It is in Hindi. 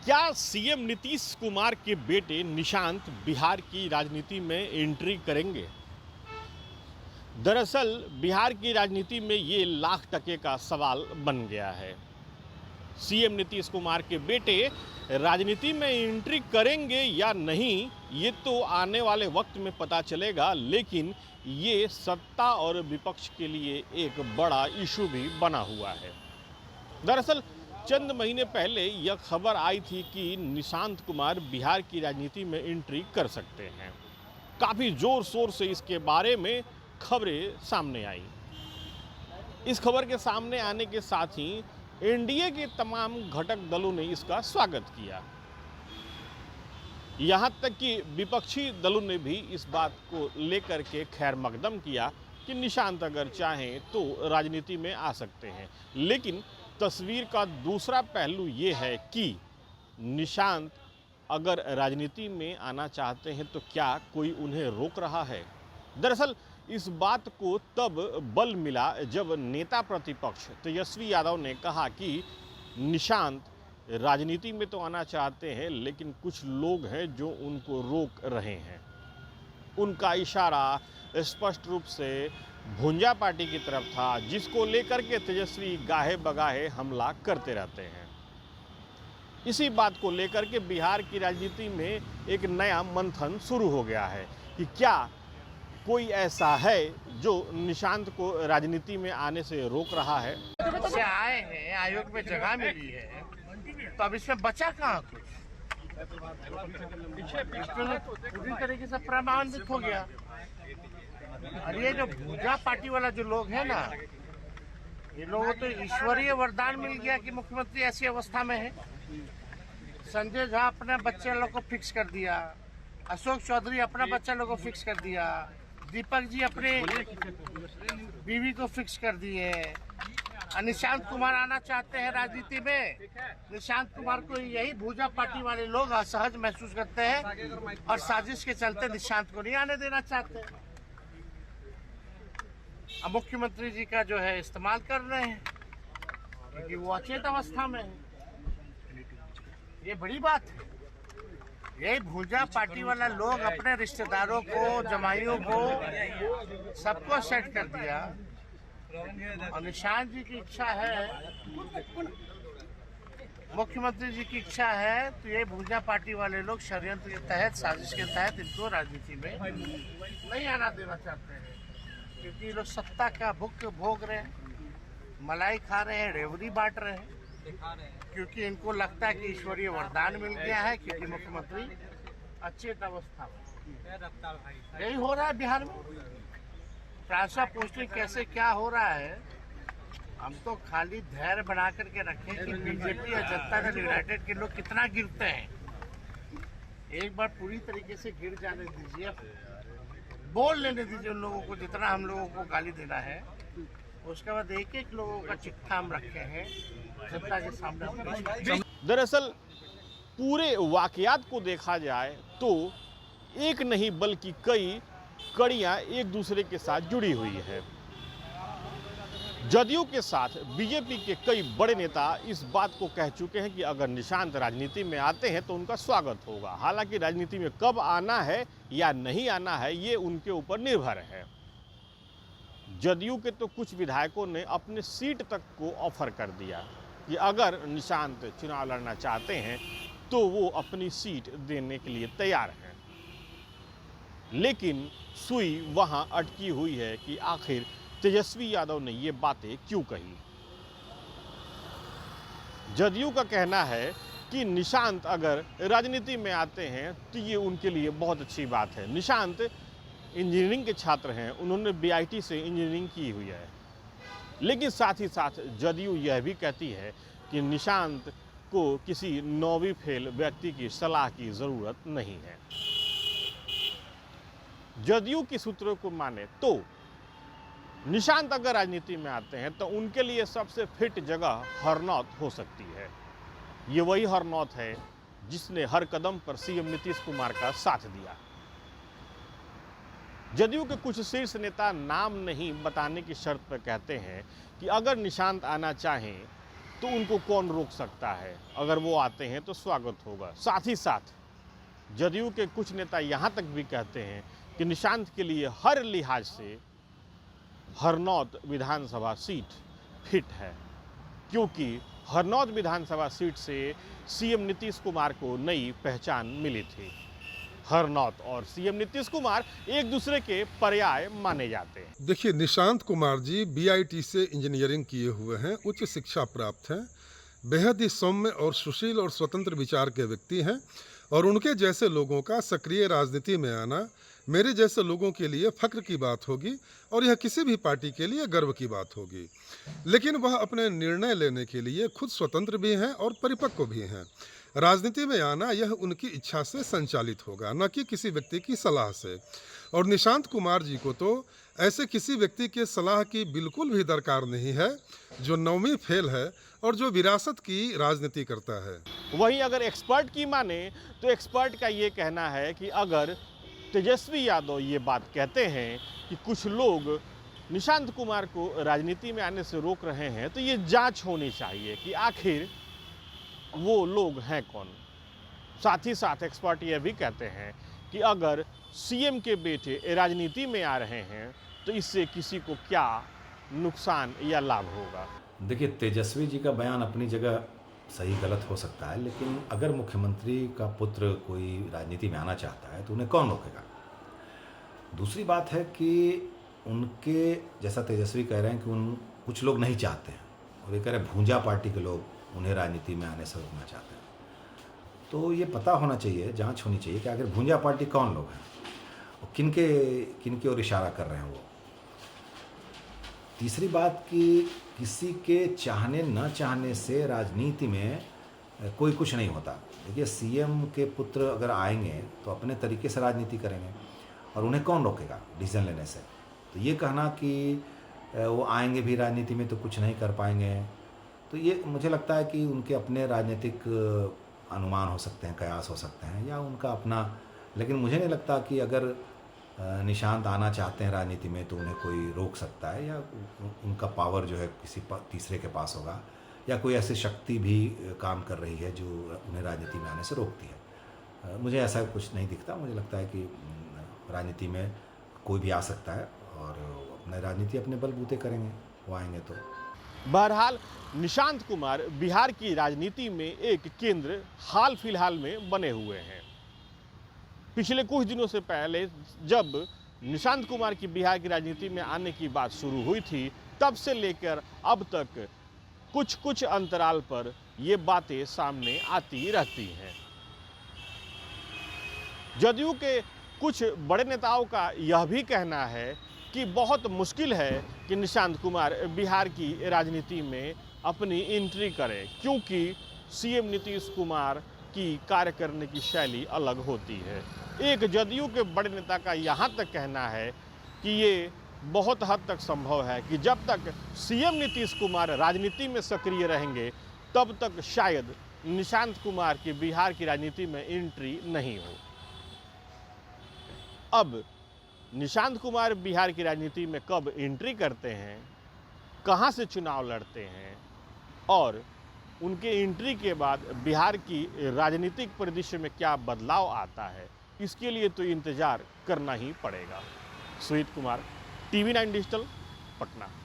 क्या सीएम नीतीश कुमार के बेटे निशांत बिहार की राजनीति में एंट्री करेंगे? दरअसल बिहार की राजनीति में ये लाख टके का सवाल बन गया है। सीएम नीतीश कुमार के बेटे राजनीति में एंट्री करेंगे या नहीं, ये तो आने वाले वक्त में पता चलेगा, लेकिन ये सत्ता और विपक्ष के लिए एक बड़ा इशू भी बना हुआ है। दरअसल चंद महीने पहले यह खबर आई थी कि निशांत कुमार बिहार की राजनीति में एंट्री कर सकते हैं। काफ़ी ज़ोर शोर से इसके बारे में खबरें सामने आई। इस खबर के सामने आने के साथ ही एनडीए के तमाम घटक दलों ने इसका स्वागत किया। यहाँ तक कि विपक्षी दलों ने भी इस बात को लेकर के खैर मकदम किया कि निशांत अगर चाहें तो राजनीति में आ सकते हैं। लेकिन तस्वीर का दूसरा पहलू ये है कि निशांत अगर राजनीति में आना चाहते हैं तो क्या कोई उन्हें रोक रहा है? दरअसल इस बात को तब बल मिला जब नेता प्रतिपक्ष तेजस्वी यादव ने कहा कि निशांत राजनीति में तो आना चाहते हैं, लेकिन कुछ लोग हैं जो उनको रोक रहे हैं। उनका इशारा स्पष्ट रूप से भुंजा पार्टी की तरफ था, जिसको लेकर के तेजस्वी गाहे बगाहे हमला करते रहते हैं। इसी बात को लेकर के बिहार की राजनीति में एक नया मंथन शुरू हो गया है कि क्या कोई ऐसा है जो निशांत को राजनीति में आने से रोक रहा है। से आए हैं, आयोग में जगह मिली है, तो अब इसमें बचा कहाँ कुछ? पूरी तरीके से प्रमाणित हो गया। और ये जो भूजा पार्टी वाला जो लोग है ना, ये लोगों तो ईश्वरीय वरदान मिल गया कि मुख्यमंत्री ऐसी अवस्था में है। संजय झा अपने बच्चे लोग को फिक्स कर दिया, अशोक चौधरी अपना बच्चा लोग को फिक्स कर दिया, दीपक जी अपने बीवी को फिक्स कर दिए। निशांत कुमार आना चाहते हैं राजनीति में। निशांत कुमार को यही भूजा पार्टी वाले लोग असहज महसूस करते हैं और साजिश के चलते निशांत को नहीं आने देना चाहते। अब मुख्यमंत्री जी का जो है इस्तेमाल कर रहे हैं क्योंकि वो अचेत अवस्था में है। ये बड़ी बात है। यही भूजा पार्टी वाला लोग अपने रिश्तेदारों को, जमाइयों को, सबको सेट कर दिया। और निशांत जी की इच्छा है, मुख्यमंत्री जी की इच्छा है, तो ये भूजा पार्टी वाले लोग षड्यंत्र के तहत, साजिश के तहत इनको राजनीति में नहीं आना देना चाहते हैं। क्योंकि ये लोग सत्ता का भुख भोग रहे हैं, मलाई खा रहे हैं, रेवड़ी बांट रहे हैं, क्योंकि इनको लगता है कि ईश्वरीय वरदान मिल गया है, क्योंकि मुख्यमंत्री अचेत अवस्था में। यही हो रहा है बिहार में। ट्रांसफर पोस्टिंग कैसे क्या हो रहा है, हम तो खाली धैर्य बना करके रखें कि बीजेपी और जनता दल यूनाइटेड के लोग कितना गिरते हैं। एक बार पूरी तरीके से गिर जाने दीजिए, बोल लेने दीजिए उन लोगों को जितना हम लोगों को गाली देना है। उसके बाद एक एक लोगों का चिट्ठा हम रखे हैं जनता के सामने। दरअसल पूरे वाकयात को देखा जाए तो एक नहीं बल्कि कई कड़ियां एक दूसरे के साथ जुड़ी हुई है। जदयू के साथ बीजेपी के कई बड़े नेता इस बात को कह चुके हैं कि अगर निशांत राजनीति में आते हैं तो उनका स्वागत होगा। हालांकि राजनीति में कब आना है या नहीं आना है, ये उनके ऊपर निर्भर है। जदयू के तो कुछ विधायकों ने अपने सीट तक को ऑफर कर दिया कि अगर निशांत चुनाव लड़ना चाहते हैं तो वो अपनी सीट देने के लिए तैयार हैं। लेकिन सुई वहां अटकी हुई है कि आखिर तेजस्वी यादव ने ये बातें क्यों कही। जदयू का कहना है कि निशांत अगर राजनीति में आते हैं तो ये उनके लिए बहुत अच्छी बात है। निशांत इंजीनियरिंग के छात्र हैं, उन्होंने बीआईटी से इंजीनियरिंग की हुई है। लेकिन साथ ही साथ जदयू यह भी कहती है कि निशांत को किसी 9वीं फेल व्यक्ति की सलाह की ज़रूरत नहीं है। जदयू के सूत्रों को माने तो निशांत अगर राजनीति में आते हैं तो उनके लिए सबसे फिट जगह हरनौत हो सकती है। ये वही हरनौत है जिसने हर कदम पर सीएम नीतीश कुमार का साथ दिया। जदयू के कुछ शीर्ष नेता नाम नहीं बताने की शर्त पर कहते हैं कि अगर निशांत आना चाहें तो उनको कौन रोक सकता है? अगर वो आते हैं तो स्वागत होगा। साथ ही साथ जदयू के कुछ नेता यहाँ तक भी कहते हैं कि निशांत के लिए हर लिहाज से हरनौत विधानसभा सीट फिट है, क्योंकि हरनौत विधानसभा सीट से सीएम नीतीश कुमार को नई पहचान मिली थी। हरनौत और सीएम नीतीश कुमार एक दूसरे के पर्याय माने जाते हैं। देखिए, निशांत कुमार जी बीआईटी से इंजीनियरिंग किए हुए हैं, उच्च शिक्षा प्राप्त हैं, बेहद ही सौम्य और सुशील और स्वतंत्र विचार के व्यक्ति हैं और उनके जैसे लोगों का सक्रिय राजनीति में आना मेरे जैसे लोगों के लिए फख्र की बात होगी और यह किसी भी पार्टी के लिए गर्व की बात होगी। लेकिन वह अपने निर्णय लेने के लिए खुद स्वतंत्र भी हैं और परिपक्व भी हैं। राजनीति में आना यह उनकी इच्छा से संचालित होगा, न कि किसी व्यक्ति की सलाह से। और निशांत कुमार जी को तो ऐसे किसी व्यक्ति के सलाह की बिल्कुल भी दरकार नहीं है जो 9वीं फेल है और जो विरासत की राजनीति करता है। वहीं अगर एक्सपर्ट की माने तो एक्सपर्ट का ये कहना है कि अगर तेजस्वी यादव ये बात कहते हैं कि कुछ लोग निशांत कुमार को राजनीति में आने से रोक रहे हैं, तो ये जांच होनी चाहिए कि आखिर वो लोग हैं कौन। साथ ही साथ एक्सपर्ट ये भी कहते हैं कि अगर सीएम के बेटे राजनीति में आ रहे हैं तो इससे किसी को क्या नुकसान या लाभ होगा। देखिए, तेजस्वी जी का बयान अपनी जगह सही गलत हो सकता है, लेकिन अगर मुख्यमंत्री का पुत्र कोई राजनीति में आना चाहता है तो उन्हें कौन रोकेगा। दूसरी बात है कि उनके जैसा तेजस्वी कह रहे हैं कि कुछ लोग नहीं चाहते हैं और ये कह रहे हैं भूंजा पार्टी के लोग उन्हें राजनीति में आने से रोकना चाहते हैं। तो ये पता होना चाहिए, जांच होनी चाहिए कि आखिर भूंजा पार्टी कौन लोग हैं और किन की ओर इशारा कर रहे हैं वो। तीसरी बात कि किसी के चाहने न चाहने से राजनीति में कोई कुछ नहीं होता। देखिए, सीएम के पुत्र अगर आएंगे तो अपने तरीके से राजनीति करेंगे और उन्हें कौन रोकेगा डिसीजन लेने से। तो ये कहना कि वो आएंगे भी राजनीति में तो कुछ नहीं कर पाएंगे, तो ये मुझे लगता है कि उनके अपने राजनीतिक अनुमान हो सकते हैं, कयास हो सकते हैं या उनका अपना। लेकिन मुझे नहीं लगता कि अगर निशांत आना चाहते हैं राजनीति में तो उन्हें कोई रोक सकता है या उनका पावर जो है किसी तीसरे के पास होगा या कोई ऐसी शक्ति भी काम कर रही है जो उन्हें राजनीति में आने से रोकती है। मुझे ऐसा कुछ नहीं दिखता। मुझे लगता है कि राजनीति में कोई भी आ सकता है और अपने राजनीति अपने बलबूते करेंगे, वो आएंगे तो। बहरहाल निशांत कुमार बिहार की राजनीति में एक केंद्र हाल फिलहाल में बने हुए हैं। पिछले कुछ दिनों से पहले जब निशांत कुमार की बिहार की राजनीति में आने की बात शुरू हुई थी, तब से लेकर अब तक कुछ अंतराल पर ये बातें सामने आती रहती हैं। जदयू के कुछ बड़े नेताओं का यह भी कहना है कि बहुत मुश्किल है कि निशांत कुमार बिहार की राजनीति में अपनी एंट्री करें, क्योंकि सीएम नीतीश कुमार की कार्य करने की शैली अलग होती है। एक जदयू के बड़े नेता का यहाँ तक कहना है कि ये बहुत हद तक संभव है कि जब तक सीएम नीतीश कुमार राजनीति में सक्रिय रहेंगे तब तक शायद निशांत कुमार की बिहार की राजनीति में एंट्री नहीं हो। अब निशांत कुमार बिहार की राजनीति में कब एंट्री करते हैं, कहां से चुनाव लड़ते हैं और उनके एंट्री के बाद बिहार की राजनीतिक परिदृश्य में क्या बदलाव आता है, इसके लिए तो इंतजार करना ही पड़ेगा। Sujit Kumar, TV9 digital, Patna.